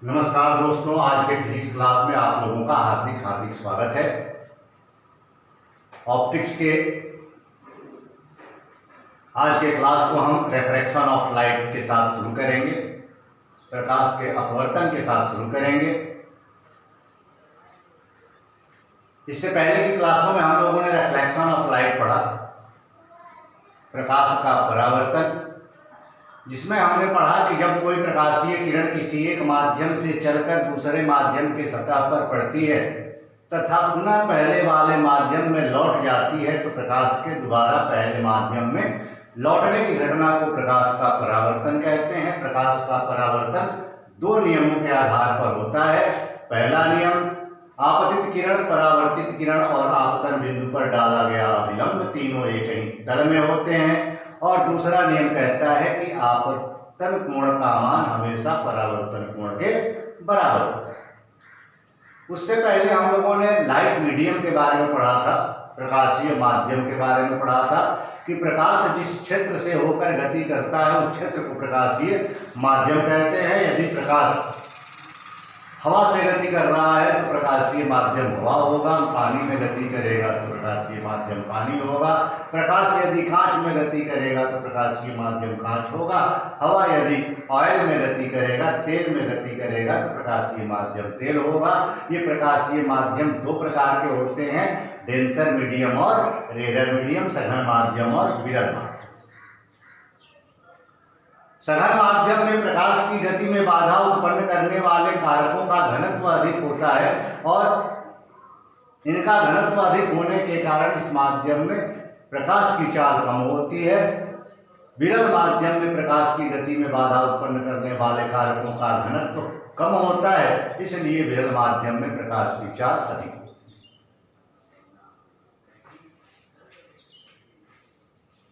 नमस्कार दोस्तों, आज के फिजिक्स क्लास में आप लोगों का हार्दिक हार्दिक स्वागत है। ऑप्टिक्स के आज के क्लास को हम रिफ्रैक्शन ऑफ लाइट के साथ शुरू करेंगे, प्रकाश के अपवर्तन के साथ शुरू करेंगे। इससे पहले की क्लासों में हम लोगों ने रिफ्लेक्शन ऑफ लाइट पढ़ा, प्रकाश का परावर्तन, जिसमें हमने पढ़ा कि जब कोई प्रकाशीय किरण किसी एक माध्यम से चलकर दूसरे माध्यम के सतह पर पड़ती है तथा पुनः पहले वाले माध्यम में लौट जाती है तो प्रकाश के दोबारा पहले माध्यम में लौटने की घटना को प्रकाश का परावर्तन कहते हैं। प्रकाश का परावर्तन दो नियमों के आधार पर होता है। पहला नियम, आपतित किरण, परावर्तित किरण और आपतन बिंदु पर डाला गया अभिलंब तीनों एक ही तल में होते हैं। और दूसरा नियम कहता है कि आपतन कोण का मान हमेशा परावर्तन कोण के बराबर होता है। उससे पहले हम लोगों ने लाइट मीडियम के बारे में पढ़ा था, प्रकाशीय माध्यम के बारे में पढ़ा था कि प्रकाश जिस क्षेत्र से होकर गति करता है उस क्षेत्र को प्रकाशीय माध्यम कहते हैं। यदि प्रकाश हवा से गति कर रहा है तो प्रकाशीय माध्यम हवा होगा, पानी में गति करेगा तो प्रकाशीय माध्यम पानी होगा, प्रकाश यदि कांच में गति करेगा तो प्रकाशीय माध्यम कांच होगा, हवा यदि ऑयल में गति करेगा, तेल में गति करेगा तो प्रकाशीय माध्यम तेल होगा। ये प्रकाशीय माध्यम दो प्रकार के होते हैं, डेंसर मीडियम और रेयर मीडियम, सघन माध्यम और विरल माध्यम। सघन माध्यम में प्रकाश की गति में बाधा उत्पन्न करने वाले कारकों का घनत्व अधिक होता है और इनका घनत्व अधिक होने के कारण इस माध्यम में प्रकाश की चाल कम होती है। विरल माध्यम में प्रकाश की गति में बाधा उत्पन्न करने वाले कारकों का घनत्व कम होता है, इसलिए विरल माध्यम में प्रकाश की चाल अधिक होती है।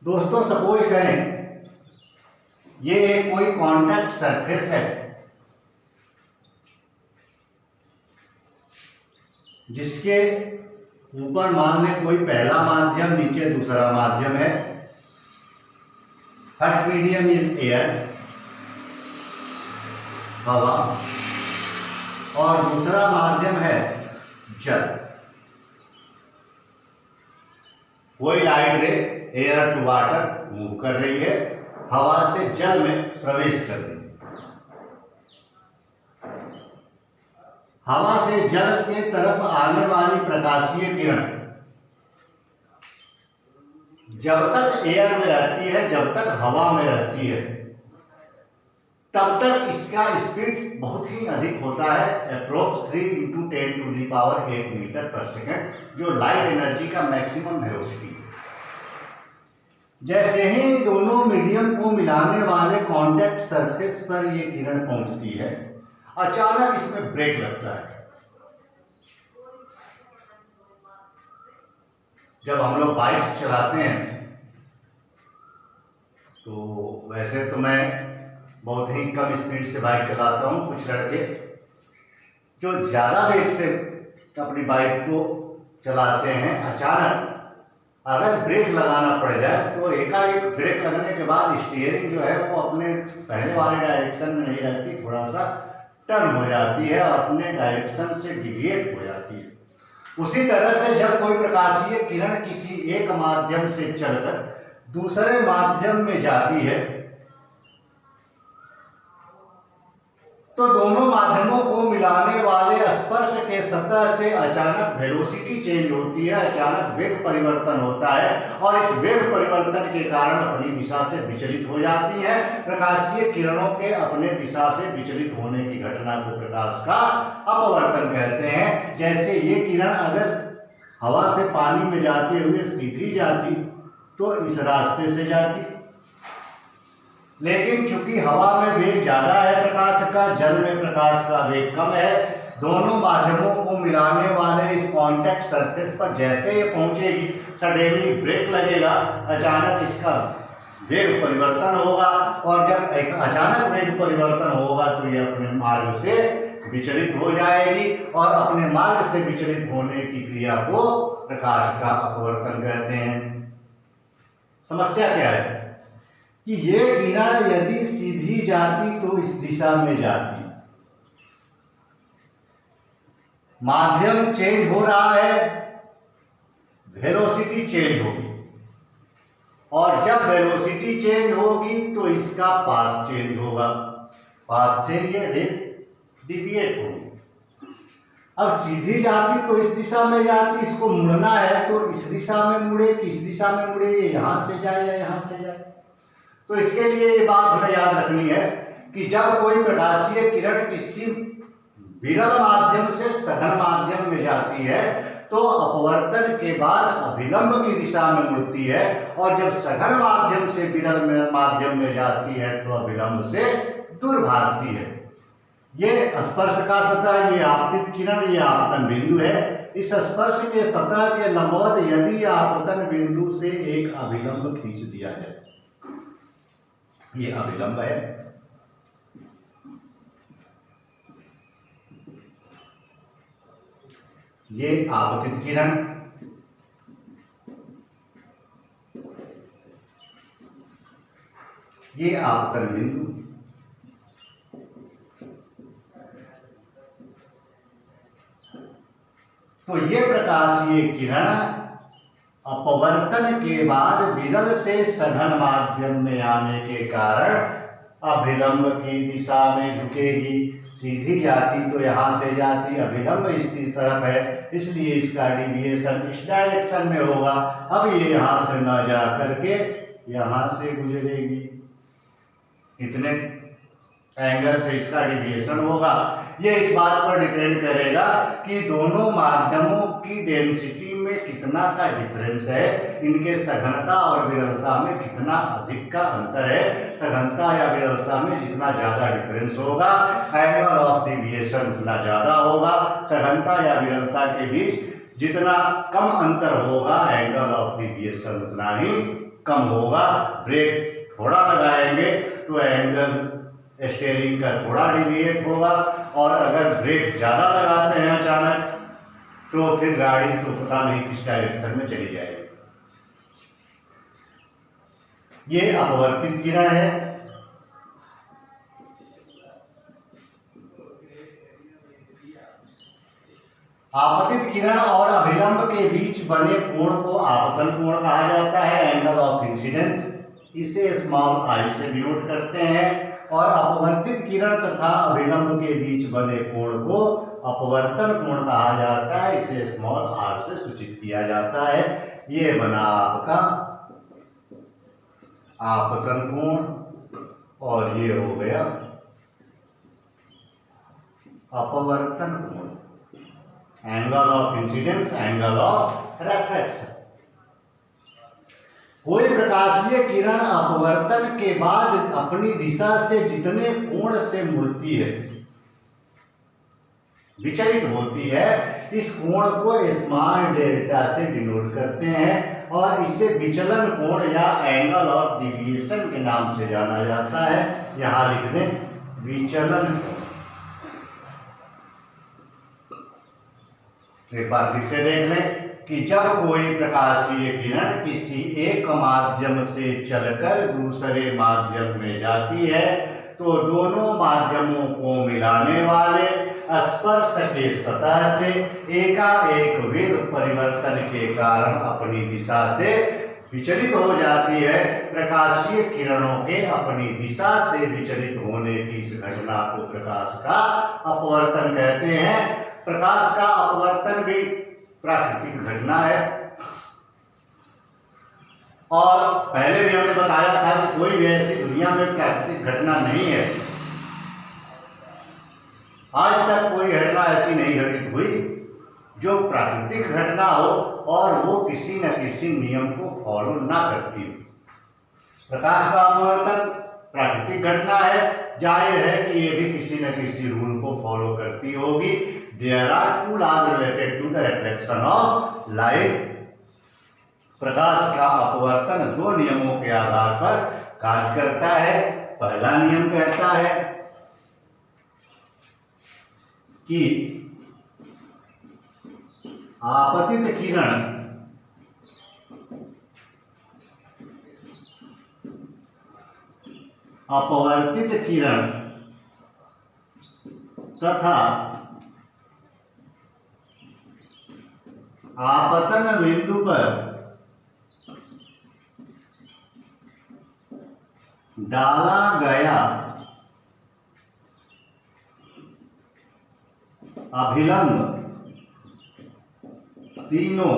दोस्तों, सपोज करें ये एक कोई कांटेक्ट सरफेस है जिसके ऊपर मान लें कोई पहला माध्यम, नीचे दूसरा माध्यम है। फर्स्ट मीडियम इज एयर, हवा, और दूसरा माध्यम है जल। कोई लाइट रे एयर टू वाटर मूव कर रही है, हवा से जल में प्रवेश कर रही है। हवा से जल के तरफ आने वाली प्रकाशीय किरण जब तक एयर में रहती है, जब तक हवा में रहती है, तब तक इसका स्पीड बहुत ही अधिक होता है, अप्रोक्स 3 × 10⁸ मीटर पर सेकेंड, जो लाइट एनर्जी का मैक्सिमम वेलोसिटी है। जैसे ही दोनों मीडियम को मिलाने वाले कांटेक्ट सरफेस पर ये किरण पहुंचती है, अचानक इसमें ब्रेक लगता है। जब हम लोग बाइक चलाते हैं तो वैसे तो मैं बहुत ही कम स्पीड से बाइक चलाता हूं, कुछ लड़के जो ज्यादा वेग से अपनी बाइक को चलाते हैं, अचानक अगर ब्रेक लगाना पड़ जाए तो एकाएक ब्रेक लगने के बाद स्टीयरिंग जो है वो अपने पहले वाले डायरेक्शन में नहीं रहती, थोड़ा सा टर्न हो जाती है और अपने डायरेक्शन से डिविएट हो जाती है। उसी तरह से जब कोई प्रकाशीय किरण किसी एक माध्यम से चलकर दूसरे माध्यम में जाती है तो दोनों माध्यमों को मिलाने वाले स्पर्श के सतह से अचानक वेलोसिटी चेंज होती है, अचानक वेग परिवर्तन होता है और इस वेग परिवर्तन के कारण अपनी दिशा से विचलित हो जाती है। प्रकाशीय किरणों के अपने दिशा से विचलित होने की घटना को प्रकाश का अपवर्तन कहते हैं। जैसे ये किरण अगर हवा से पानी में जाते हुए सीधी जाती तो इस रास्ते से जाती, लेकिन चूंकि हवा में वेग ज्यादा है प्रकाश का, जल में प्रकाश का वेग कम है, दोनों माध्यमों को मिलाने वाले इस कांटेक्ट सरफेस पर जैसे ये पहुंचेगी सडनली ब्रेक लगेगा, अचानक इसका वेग परिवर्तन होगा और जब अचानक वेग परिवर्तन होगा तो ये अपने मार्ग से विचलित हो जाएगी और अपने मार्ग से विचलित होने की क्रिया को प्रकाश का अपवर्तन कहते हैं। समस्या क्या है कि ये किरण यदि सीधी जाती तो इस दिशा में जाती, माध्यम चेंज हो रहा है, वेलोसिटी चेंज होगी, और जब वेलोसिटी चेंज होगी तो इसका पाथ चेंज होगा, पाथ से ये रेस डिविएट होगी। अब सीधी जाती तो इस दिशा में जाती, इसको मुड़ना है तो इस दिशा में मुड़े कि इस दिशा में मुड़े, यहां से जाए या यहां से जाए। तो इसके लिए ये बात हमें याद रखनी है कि जब कोई प्रकाशीय किरण किसी विरल माध्यम से सघन माध्यम में जाती है तो अपवर्तन के बाद अभिलंब की दिशा में मुड़ती है, और जब सघन माध्यम से विरल माध्यम में जाती है तो अभिलंब से दूर भागती है। ये स्पर्श का सतह, ये आपतित किरण, ये आपतन बिंदु है। इस स्पर्श के सतह के लंबवत यदि आपतन बिंदु से एक अभिलंब खींच दिया जाए, ये अभिलंब है, ये आपतित किरण, ये आपतन बिंदु। तो ये प्रकाशीय किरण अपवर्तन के बाद विरल से सघन माध्यम में आने के कारण अभिलंब की दिशा में झुकेगी। सीधी जाती तो यहां से जाती, अभिलंब इसकी तरफ है, इसलिए इसका डिविएशन इस डायरेक्शन में होगा। अब ये यहां से न जा करके यहां से गुजरेगी, इतने एंगल से इसका डिविएशन होगा। ये इस बात पर डिपेंड करेगा कि दोनों माध्यमों की डेंसिटी में कितना का डिफरेंस है, इनके सघनता और विरलता में कितना अधिक का अंतर है। सघनता या विरलता में जितना ज्यादा डिफरेंस होगा, एंगल ऑफ डिविएशन उतना ज्यादा होगा। सघनता या विरलता के बीच जितना कम अंतर होगा, एंगल ऑफ डिविएशन उतना ही कम होगा। ब्रेक थोड़ा लगाएंगे तो एंगल स्टीयरिंग का थोड़ा डिविएट होगा, और अगर ब्रेक ज्यादा लगाते हैं अचानक तो फिर गाड़ी तो पता नहीं किस डायरेक्शन में चली जाएगी। ये अपवर्तित किरण है। आपतित किरण और अभिलंब के बीच बने कोण को आपतन कोण कहा जाता है, एंगल ऑफ इंसिडेंस। इसे स्मॉल आई से डिनोट करते हैं। और अपवर्तित किरण तथा अभिलंब के बीच बने कोण को अपवर्तन कोण कहा जाता है, इसे स्मॉल आर से सूचित किया जाता है। ये बना आपका आपतन कोण, और ये हो गया अपवर्तन कोण, angle of incidence, angle of reflection. कोई प्रकाशीय किरण अपवर्तन के बाद अपनी दिशा से जितने कोण से मुड़ती है, विचलित होती है, इस कोण को स्मॉल डेल्टा से डिनोट करते हैं, और इसे विचलन कोण या एंगल ऑफ डिविएशन के नाम से जाना जाता है। यहां लिख दें विचलन कोण। एक बार फिर से देख लें कि जब कोई प्रकाशीय किरण किसी एक माध्यम से चलकर दूसरे माध्यम में जाती है तो दोनों माध्यमों को मिलाने वाले स्पर्श के सतह से एकाएक वेग परिवर्तन के कारण अपनी दिशा से विचलित हो जाती है। प्रकाशीय किरणों के अपनी दिशा से विचलित होने की इस घटना को प्रकाश का अपवर्तन कहते हैं। प्रकाश का अपवर्तन भी प्राकृतिक घटना है, और पहले भी हमने बताया था कि कोई भी ऐसी दुनिया में प्राकृतिक घटना नहीं है। आज तक कोई घटना ऐसी नहीं घटित हुई जो प्राकृतिक घटना हो और वो किसी न किसी नियम को फॉलो ना करती हो। प्रकाश का अपवर्तन प्राकृतिक घटना है, जाहिर है कि ये भी किसी न किसी रूल को फॉलो करती होगी। There are two laws related to the reflection of light. प्रकाश का अपवर्तन दो नियमों के आधार पर कार्य करता है। पहला नियम कहता है कि आपतित किरण अपवर्तित किरण तथा आपतन बिंदु पर डाला गया अभिलंब तीनों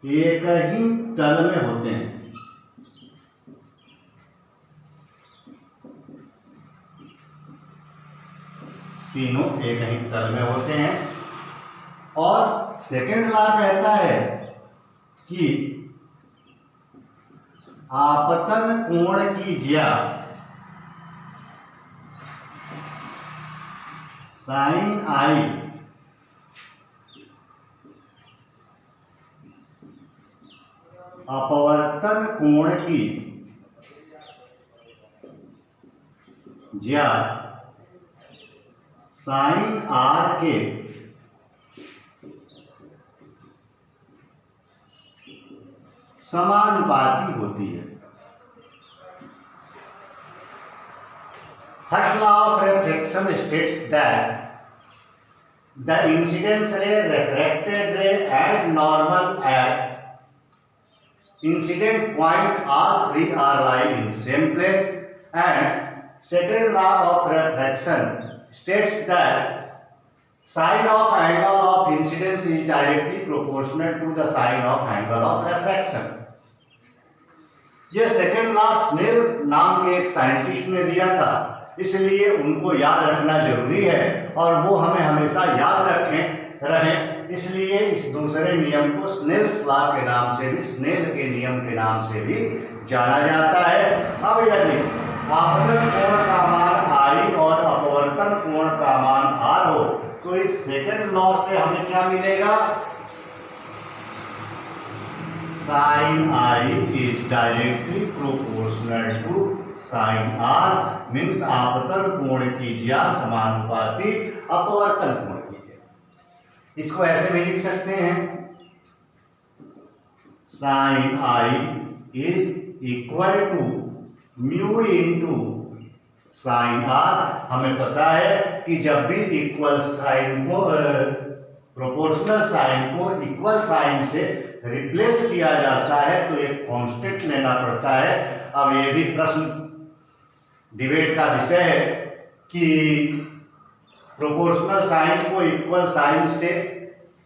एक ही तल में होते हैं। तीनों एक ही तल में होते हैं। और सेकंड लॉ कहता है कि आपतन कोण की ज्या साइन आई अपवर्तन कोण की ज्या साइन आर के समानुपाती होती है। First law of reflection states that the incidence ray, refracted ray and normal at incident point, all three are lying in same plane. And second law of reflection states that sine of angle of incidence is directly proportional to the sine of angle of refraction. ये second law snail नाम के एक scientist ने दिया था, इसलिए उनको याद रखना जरूरी है और वो हमें हमेशा याद रखें। इसलिए इस दूसरे नियम को स्नेल्स लॉ के नाम से भी, स्नेल के नियम के नाम से भी जाना जाता है। अब यदि आपतन कोण का मान आई और अपवर्तन कोण का मान आर हो तो इस सेकेंड लॉ से हमें क्या मिलेगा? Sine I is directly proportional to sine R, means आपतन कोण की ज्या समानुपाती अपवर्तन कोण की ज्या। इसको ऐसे भी लिख सकते हैं, sine I is equal to mu into sine R. हमें पता है कि जब भी इक्वल साइन को प्रोपोर्शनल साइन को इक्वल साइन से रिप्लेस किया जाता है तो एक कांस्टेंट लेना पड़ता है। अब ये भी प्रश्न डिबेट का विषय है कि प्रोपोर्शनल साइन को इक्वल साइन से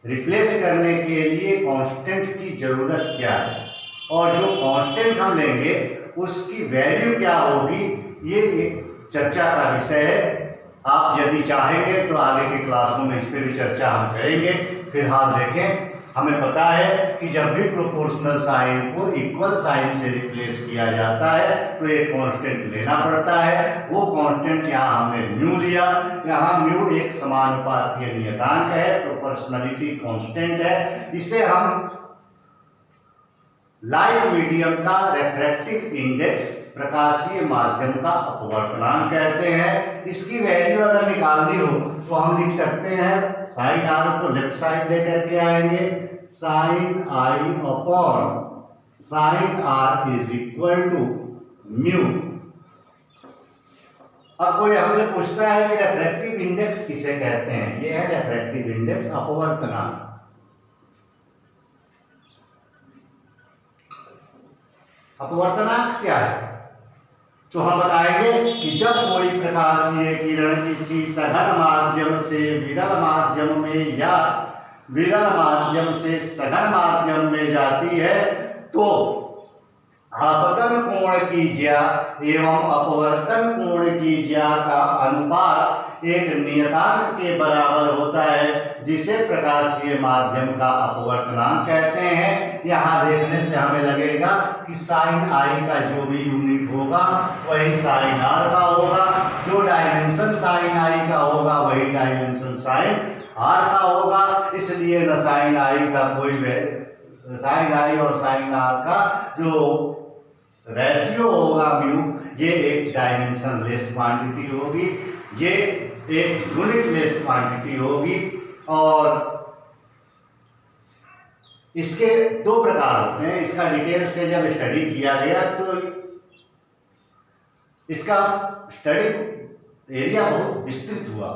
रिप्लेस करने के लिए कांस्टेंट की जरूरत क्या है और जो कांस्टेंट हम लेंगे उसकी वैल्यू क्या होगी, ये एक चर्चा का विषय है। आप यदि चाहेंगे तो आगे के क्लासों में इस पर भी चर्चा हम करेंगे। फिलहाल देखें, हमें पता है कि जब भी प्रोपोर्शनल साइन को इक्वल साइन से रिप्लेस किया जाता है तो एक कांस्टेंट लेना पड़ता है। वो कांस्टेंट यहाँ हमने म्यू लिया। यहाँ म्यू एक समानुपातीय नियतांक है, प्रोपोर्शनलिटी कांस्टेंट है। इसे हम लाइट मीडियम का रेफ्रैक्टिव इंडेक्स, प्रकाशीय माध्यम का अपवर्तनांक कहते हैं। इसकी वैल्यू अगर निकालनी हो तो हम लिख सकते हैं, साइन आर को लेफ्ट साइड लेकर के आएंगे, sine I upon sine R is equal to mu. अब कोई हमसे पूछता है कि रेफ्रैक्टिव इंडेक्स किसे कहते हैं? ये है रेफ्रैक्टिव इंडेक्स, अपवर्तनांक। अपवर्तनांक क्या है? तो हम बताएंगे कि जब कोई प्रकाशीय किरण किसी सघन माध्यम से विरल माध्यम में या विरल माध्यम से सघन माध्यम में जाती है तो आपतन कोण की ज्या एवं अपवर्तन कोण की ज्या का अनुपात एक नियतांक के बराबर होता है, जिसे प्रकाशीय माध्यम का अपवर्तनांक कहते हैं। यहाँ देखने से हमें लगेगा कि साइन आई का जो भी यूनिट होगा वही साइन आर का होगा, जो डायमेंशन साइन आई का होगा वही डायमेंशन साइन आर का होगा। इसलिए न साइन आई का कोई साइन आई और साइन आर का जो रेशियो होगा म्यू, ये एक डायमेंशन लेस क्वांटिटी होगी, ये एक यूनिट लेस क्वांटिटी होगी। और इसके दो प्रकार होते हैं। इसका डिटेल से जब स्टडी किया गया तो इसका स्टडी एरिया बहुत विस्तृत हुआ।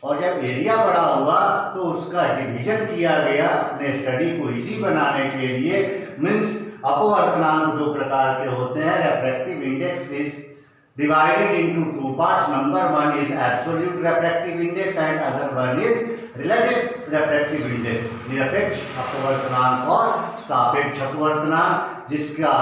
और जब एरिया बड़ा हुआ तो उसका डिवीजन किया गया अपने स्टडी को इजी बनाने के लिए। मीन्स अपवर्तनांक दो प्रकार के होते हैं। Refractive index is divided into two parts. Number one is absolute refractive index and other one is relative refractive index. निरपेक्ष अपवर्तनांक और सापेक्ष अपवर्तनांक, जिसका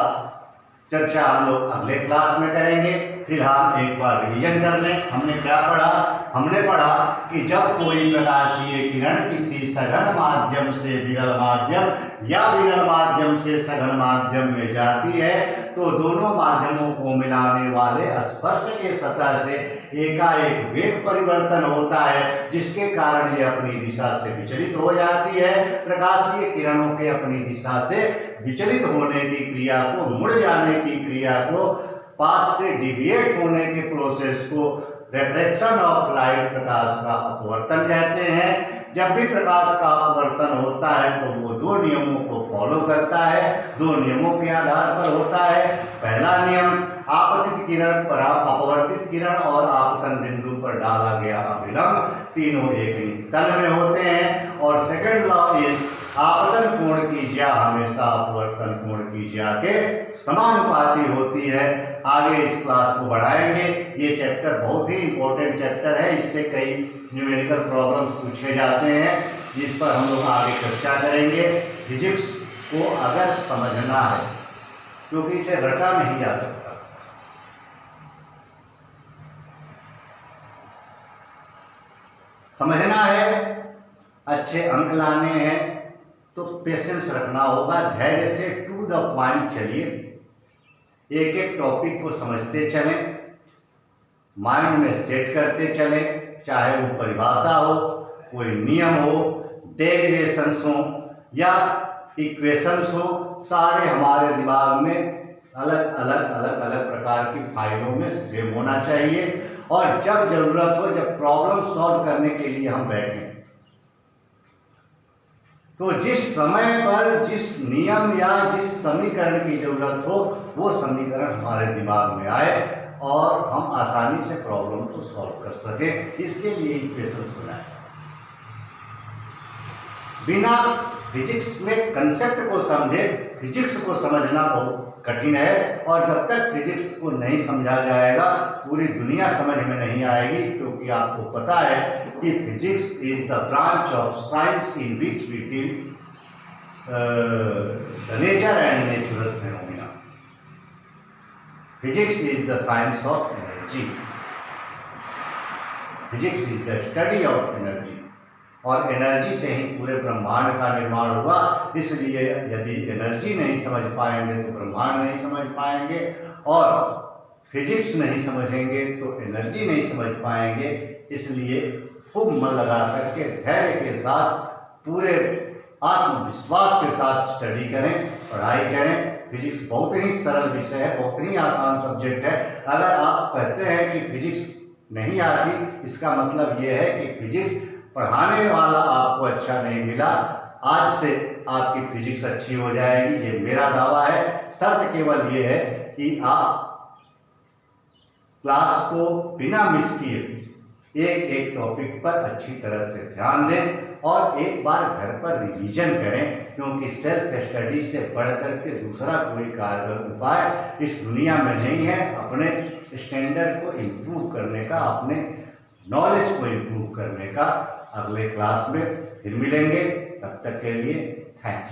चर्चा हम लोग अगले क्लास में करेंगे। फिलहाल एक बार रिवीजन कर लें। हमने क्या पढ़ा? हमने पढ़ा कि जब कोई प्रकाशीय किरण किसी सघन माध्यम से विरल माध्यम या विरल माध्यम से सघन माध्यम में जाती है तो दोनों माध्यमों को मिलाने वाले स्पर्श के सतह से एकाएक वेग परिवर्तन होता है, जिसके कारण ये अपनी दिशा से विचलित हो जाती है। प्रकाशीय किरणों के अपनी दिशा से विचलित होने की क्रिया को, मुड़ जाने की क्रिया को, पाथ से डिविएट होने के प्रोसेस को रिफ्रैक्शन ऑफ लाइट, प्रकाश का अपवर्तन कहते हैं। जब भी प्रकाश का अपवर्तन होता है तो वो दो नियमों को फॉलो करता है, दो नियमों के आधार पर होता है। पहला नियम, आपतित किरण पर अपवर्तित किरण और आपतन बिंदु पर डाला गया अभिलंब तीनों एक ही तल में होते हैं। और सेकंड लॉ इज आपतन कोण की ज्या हमेशा अपवर्तन कोण की ज्या के समानुपाती होती है। आगे इस क्लास को बढ़ाएंगे। ये चैप्टर बहुत ही इंपॉर्टेंट चैप्टर है, इससे कई न्यूमेरिकल प्रॉब्लम्स पूछे जाते हैं, जिस पर हम लोग आगे चर्चा करेंगे। फिजिक्स को अगर समझना है, क्योंकि इसे रटा नहीं जा सकता, समझना है, अच्छे अंक लाने हैं तो पेशेंस रखना होगा, धैर्य से टू द पॉइंट चलिए, एक एक टॉपिक को समझते चलें, माइंड में सेट करते चलें। चाहे वो परिभाषा हो, कोई नियम हो, डेरिवेशंस हो या इक्वेशंस हो, सारे हमारे दिमाग में अलग अलग प्रकार की फाइलों में सेव होना चाहिए। और जब जरूरत हो, जब प्रॉब्लम सॉल्व करने के लिए हम बैठें, तो जिस समय पर जिस नियम या जिस समीकरण की जरूरत हो वो समीकरण हमारे दिमाग में आए और हम आसानी से प्रॉब्लम को सॉल्व कर सकें, इसके लिए इक्वेशंस बनाएं। बिना फिजिक्स में कंसेप्ट को समझे फिजिक्स को समझना बहुत कठिन है, और जब तक फिजिक्स को नहीं समझा जाएगा पूरी दुनिया समझ में नहीं आएगी। क्योंकि आपको पता है कि physics is the branch of science in which we deal the nature and natural phenomena. Physics is the science of energy, physics is the study of energy, और एनर्जी से ही पूरे ब्रह्मांड का निर्माण हुआ। इसलिए यदि एनर्जी नहीं समझ पाएंगे तो ब्रह्मांड नहीं समझ पाएंगे, और फिजिक्स नहीं समझेंगे तो एनर्जी नहीं समझ पाएंगे। इसलिए खूब मन लगा करके धैर्य के साथ, पूरे आत्मविश्वास के साथ स्टडी करें, पढ़ाई करें। फिजिक्स बहुत ही सरल विषय है, बहुत ही आसान सब्जेक्ट है। अगर आप कहते हैं कि फिजिक्स नहीं आती, इसका मतलब ये है कि फिजिक्स पढ़ाने वाला आपको अच्छा नहीं मिला। आज से आपकी फिजिक्स अच्छी हो जाएगी, ये मेरा दावा है। शर्त केवल ये है कि आप क्लास को बिना मिस किए एक एक टॉपिक पर अच्छी तरह से ध्यान दें और एक बार घर पर रिवीजन करें, क्योंकि सेल्फ स्टडी से बढ़कर के दूसरा कोई कारगर उपाय इस दुनिया में नहीं है अपने स्टैंडर्ड को इम्प्रूव करने का, अपने नॉलेज को इम्प्रूव करने का। अगले क्लास में फिर मिलेंगे, तब तक के लिए थैंक्स।